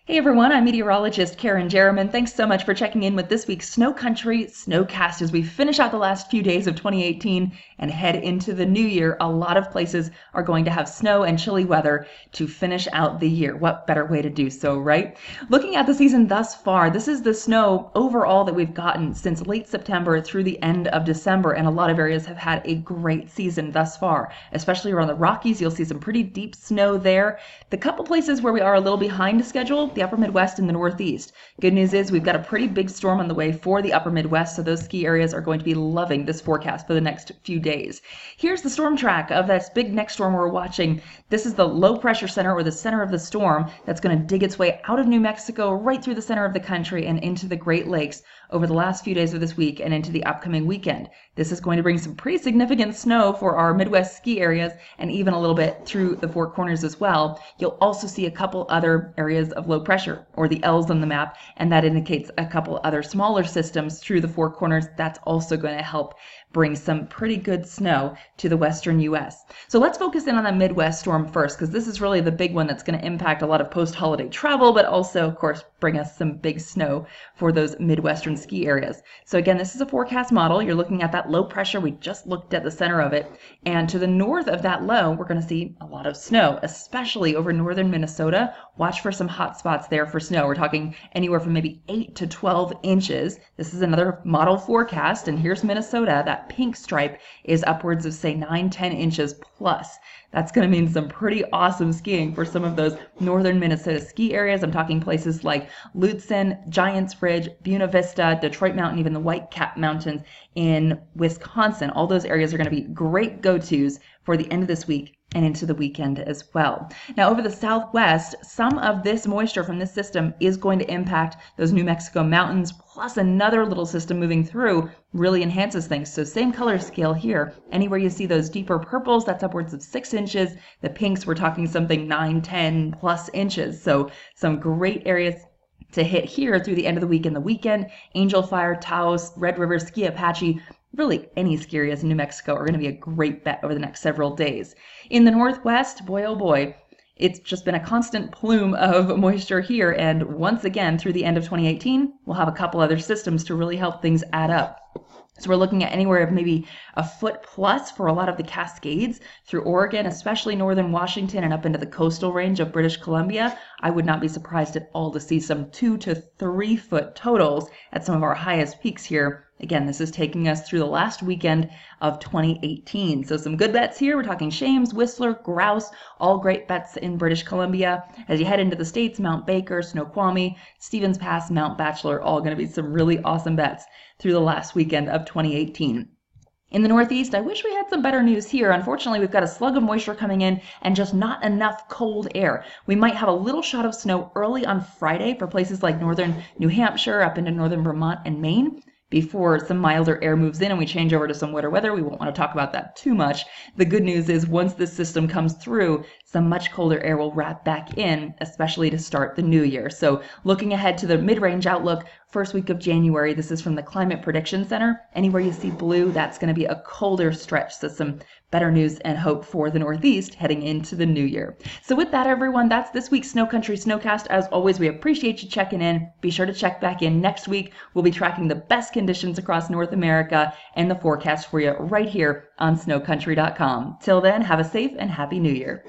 Hey everyone, I'm meteorologist Kerrin Jeromin. Thanks so much for checking in with this week's SnoCountry SnoCast as we finish out the last few days of 2018 and head into the new year. A lot of places are going to have snow and chilly weather to finish out the year. What better way to do so, right? Looking at the season thus far, this is the snow overall that we've gotten since late September through the end of December, and a lot of areas have had a great season thus far, especially around the Rockies. You'll see some pretty deep snow there. The couple places where we are a little behind schedule, the upper Midwest and the Northeast. Good news is we've got a pretty big storm on the way for the upper Midwest, so those ski areas are going to be loving this forecast for the next few days. Here's the storm track of this big next storm we're watching. This is the low pressure center, or the center of the storm, that's going to dig its way out of New Mexico right through the center of the country and into the Great Lakes over the last few days of this week and into the upcoming weekend. This is going to bring some pretty significant snow for our Midwest ski areas and even a little bit through the Four Corners as well. You'll also see a couple other areas of low pressure, or the L's on the map, and that indicates a couple other smaller systems through the Four Corners. That's also going to help bring some pretty good snow to the western U.S. So let's focus in on the Midwest storm first, because this is really the big one that's going to impact a lot of post-holiday travel, but also, of course, bring us some big snow for those Midwestern ski areas. So again, this is a forecast model. You're looking at that low pressure. We just looked at the center of it. And to the north of that low, we're going to see a lot of snow, especially over northern Minnesota. Watch for some hot spots there for snow. We're talking anywhere from maybe 8 to 12 inches. This is another model forecast, and here's Minnesota. That pink stripe is upwards of, say, 9-10 inches plus. That's going to mean some pretty awesome skiing for some of those northern Minnesota ski areas. I'm talking places like Lutsen, Giants Ridge, Buena Vista, Detroit Mountain, even the Whitecap Mountains in Wisconsin. All those areas are going to be great go-tos for the end of this week and into the weekend as well. Now, over the southwest, some of this moisture from this system is going to impact those New Mexico mountains, plus another little system moving through really enhances things. So same color scale here. Anywhere you see those deeper purples, that's upwards of 6 inches. The pinks, we're talking something 9-10 plus inches. So some great areas to hit here through the end of the week and the weekend. Angel Fire, Taos, Red River, Ski Apache, really any ski areas in New Mexico are going to be a great bet over the next several days. In the Northwest, boy oh boy, it's just been a constant plume of moisture here, and once again through the end of 2018 we'll have a couple other systems to really help things add up. So we're looking at anywhere of maybe a foot plus for a lot of the Cascades through Oregon, especially northern Washington and up into the coastal range of British Columbia. I would not be surprised at all to see some 2 to 3 foot totals at some of our highest peaks here. Again, this is taking us through the last weekend of 2018. So some good bets here. We're talking Shames, Whistler, Grouse, all great bets in British Columbia. As you head into the States, Mount Baker, Snoqualmie, Stevens Pass, Mount Bachelor, all going to be some really awesome bets through the last weekend of 2018. In the Northeast, I wish we had some better news here. Unfortunately, we've got a slug of moisture coming in and just not enough cold air. We might have a little shot of snow early on Friday for places like northern New Hampshire, up into northern Vermont and Maine, before some milder air moves in and we change over to some wetter weather. We won't want to talk about that too much. The good news is once this system comes through, some much colder air will wrap back in, especially to start the new year. So looking ahead to the mid-range outlook, first week of January, this is from the Climate Prediction Center. Anywhere you see blue, that's going to be a colder stretch. So some better news and hope for the Northeast heading into the new year. So with that, everyone, that's this week's SnoCountry SnoCast. As always, we appreciate you checking in. Be sure to check back in next week. We'll be tracking the best conditions across North America and the forecast for you right here on SnoCountry.com. Till then, have a safe and happy new year.